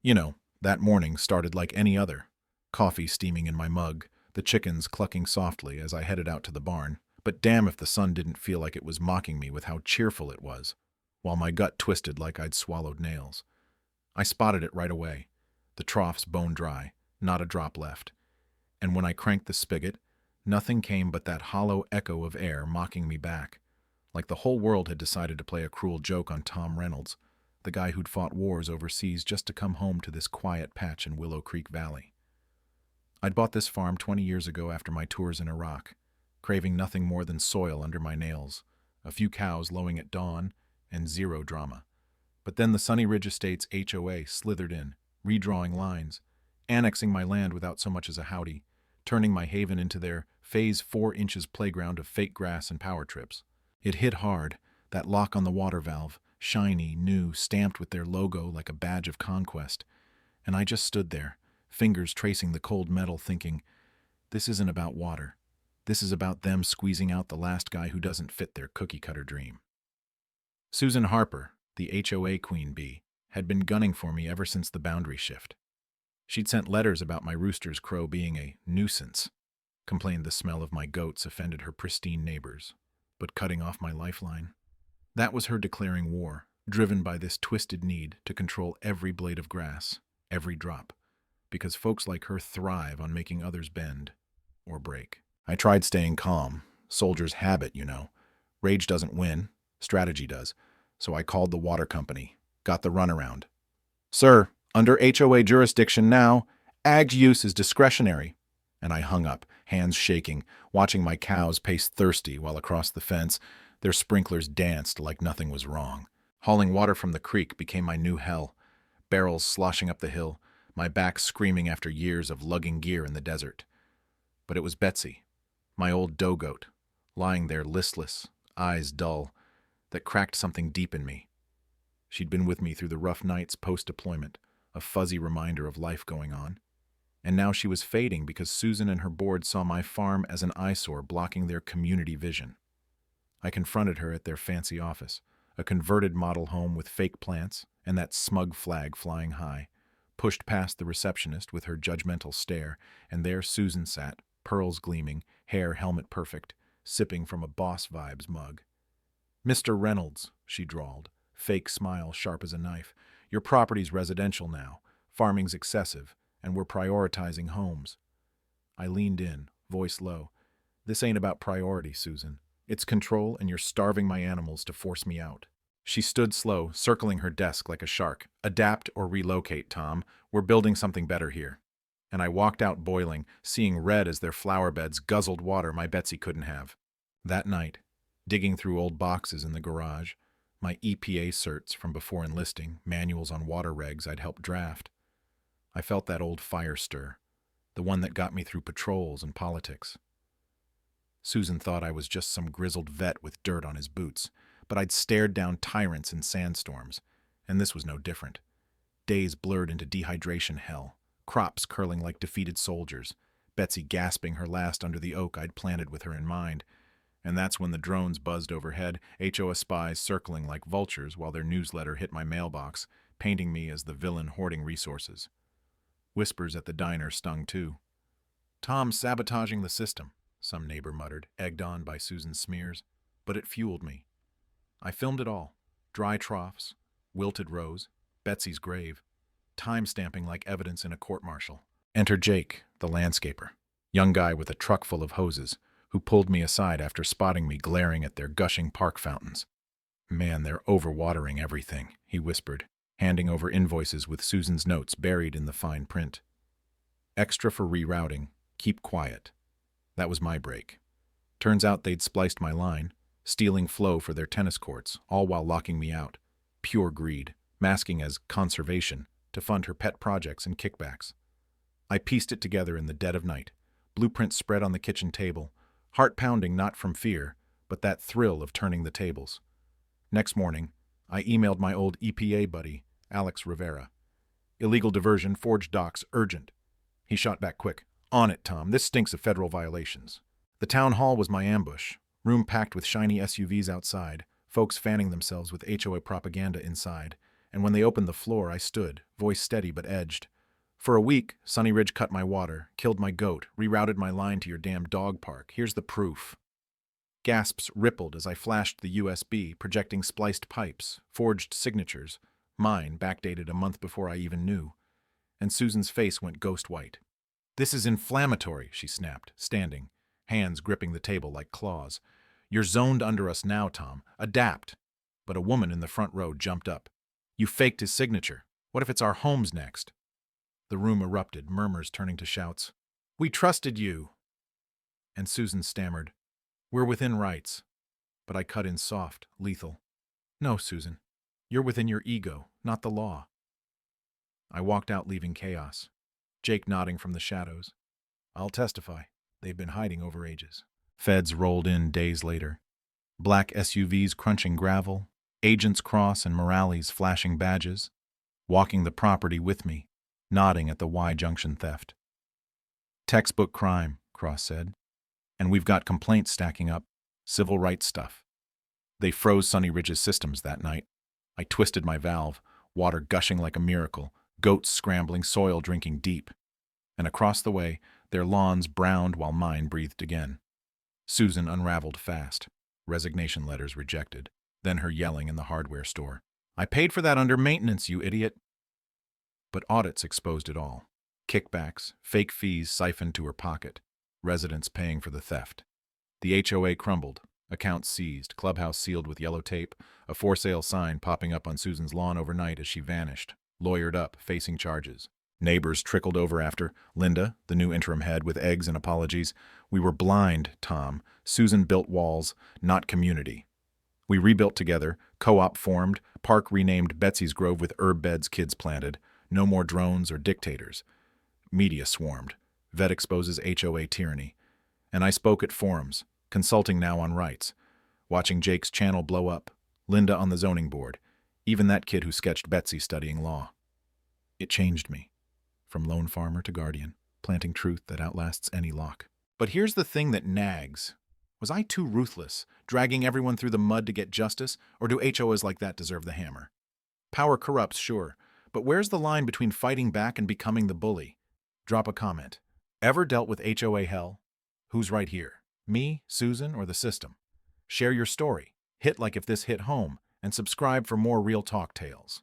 You know, that morning started like any other. Coffee steaming in my mug, the chickens clucking softly as I headed out to the barn. But damn if the sun didn't feel like it was mocking me with how cheerful it was, while my gut twisted like I'd swallowed nails. I spotted it right away. The trough's bone dry, not a drop left. And when I cranked the spigot, nothing came but that hollow echo of air mocking me back, like the whole world had decided to play a cruel joke on Tom Reynolds, the guy who'd fought wars overseas just to come home to this quiet patch in Willow Creek Valley. I'd bought this farm 20 years ago after my tours in Iraq, craving nothing more than soil under my nails, a few cows lowing at dawn, and zero drama. But then the Sunny Ridge Estates HOA slithered in, redrawing lines, annexing my land without so much as a howdy, turning my haven into their Phase 4 inches playground of fake grass and power trips. It hit hard, that lock on the water valve, shiny, new, stamped with their logo like a badge of conquest, and I just stood there, fingers tracing the cold metal, thinking, this isn't about water. This is about them squeezing out the last guy who doesn't fit their cookie-cutter dream. Susan Harper, the HOA queen bee, had been gunning for me ever since the boundary shift. She'd sent letters about my rooster's crow being a nuisance, complained the smell of my goats offended her pristine neighbors, but cutting off my lifeline. That was her declaring war, driven by this twisted need to control every blade of grass, every drop, because folks like her thrive on making others bend or break. I tried staying calm, soldier's habit, you know. Rage doesn't win, strategy does. So I called the water company, got the runaround. Sir, under HOA jurisdiction now, ag use is discretionary. And I hung up, hands shaking, watching my cows pace thirsty while across the fence, their sprinklers danced like nothing was wrong. Hauling water from the creek became my new hell, barrels sloshing up the hill, my back screaming after years of lugging gear in the desert. But it was Betsy, my old doe goat, lying there listless, eyes dull, that cracked something deep in me. She'd been with me through the rough nights post-deployment, a fuzzy reminder of life going on. And now she was fading because Susan and her board saw my farm as an eyesore blocking their community vision. I confronted her at their fancy office, a converted model home with fake plants and that smug flag flying high, pushed past the receptionist with her judgmental stare, and there Susan sat, pearls gleaming, hair helmet perfect, sipping from a Boss Vibes mug. Mr. Reynolds, she drawled, fake smile sharp as a knife, your property's residential now, farming's excessive, and we're prioritizing homes. I leaned in, voice low. This ain't about priority, Susan. It's control, and you're starving my animals to force me out. She stood slow, circling her desk like a shark. Adapt or relocate, Tom. We're building something better here. And I walked out boiling, seeing red as their flower beds guzzled water my Betsy couldn't have. That night, digging through old boxes in the garage, my EPA certs from before enlisting, manuals on water regs I'd helped draft, I felt that old fire stir, the one that got me through patrols and politics. Susan thought I was just some grizzled vet with dirt on his boots, but I'd stared down tyrants in sandstorms, and this was no different. Days blurred into dehydration hell, crops curling like defeated soldiers, Betsy gasping her last under the oak I'd planted with her in mind. And that's when the drones buzzed overhead, HOA spies circling like vultures while their newsletter hit my mailbox, painting me as the villain hoarding resources. Whispers at the diner stung too. Tom's sabotaging the system, some neighbor muttered, egged on by Susan's smears. But it fueled me. I filmed it all. Dry troughs, wilted rows, Betsy's grave, time-stamping like evidence in a court-martial. Enter Jake, the landscaper, young guy with a truck full of hoses, who pulled me aside after spotting me glaring at their gushing park fountains. Man, they're overwatering everything, he whispered, handing over invoices with Susan's notes buried in the fine print. Extra for rerouting, keep quiet. That was my break. Turns out they'd spliced my line, stealing flow for their tennis courts, all while locking me out. Pure greed, masking as conservation, to fund her pet projects and kickbacks. I pieced it together in the dead of night, blueprint spread on the kitchen table, heart pounding not from fear, but that thrill of turning the tables. Next morning, I emailed my old EPA buddy, Alex Rivera. Illegal diversion, forged docs, urgent. He shot back quick. On it, Tom. This stinks of federal violations. The town hall was my ambush. Room packed with shiny SUVs outside, folks fanning themselves with HOA propaganda inside, And when they opened the floor, I stood, voice steady but edged. For a week, Sunny Ridge cut my water, killed my goat, rerouted my line to your damn dog park. Here's the proof. Gasps rippled as I flashed the USB, projecting spliced pipes, forged signatures, mine backdated a month before I even knew. And Susan's face went ghost white. "This is inflammatory," she snapped, standing, hands gripping the table like claws. "You're zoned under us now, Tom. Adapt." But a woman in the front row jumped up. "You faked his signature. What if it's our homes next?" The room erupted, murmurs turning to shouts. "We trusted you." And Susan stammered, "We're within rights." But I cut in soft, lethal. "No, Susan. You're within your ego, not the law." I walked out, leaving chaos. Jake nodding from the shadows. "I'll testify. They've been hiding over ages." Feds rolled in days later. Black SUVs crunching gravel, Agents Cross and Morales flashing badges, walking the property with me, nodding at the Y Junction theft. "Textbook crime," Cross said. "And we've got complaints stacking up. Civil rights stuff." They froze Sunny Ridge's systems that night. I twisted my valve, water gushing like a miracle, goats scrambling, soil drinking deep. And across the way, their lawns browned while mine breathed again. Susan unraveled fast. Resignation letters rejected. Then her yelling in the hardware store. "I paid for that under maintenance, you idiot." But audits exposed it all. Kickbacks, fake fees siphoned to her pocket. Residents paying for the theft. The HOA crumbled. Accounts seized. Clubhouse sealed with yellow tape. A for sale sign popping up on Susan's lawn overnight as she vanished. Lawyered up, facing charges. Neighbors trickled over after. Linda, the new interim head, with eggs and apologies. "We were blind, Tom. Susan built walls, not community." We rebuilt together, co-op formed, park renamed Betsy's Grove with herb beds, kids planted. No more drones or dictators. Media swarmed. Vet exposes HOA tyranny. And I spoke at forums, consulting now on rights. Watching Jake's channel blow up. Linda on the zoning board. Even that kid who sketched Betsy studying law. It changed me. From lone farmer to guardian, planting truth that outlasts any lock. But here's the thing that nags. Was I too ruthless, dragging everyone through the mud to get justice, or do HOAs like that deserve the hammer? Power corrupts, sure, but where's the line between fighting back and becoming the bully? Drop a comment. Ever dealt with HOA hell? Who's right here? Me, Susan, or the system? Share your story. Hit like if this hit home, and subscribe for more real talk tales.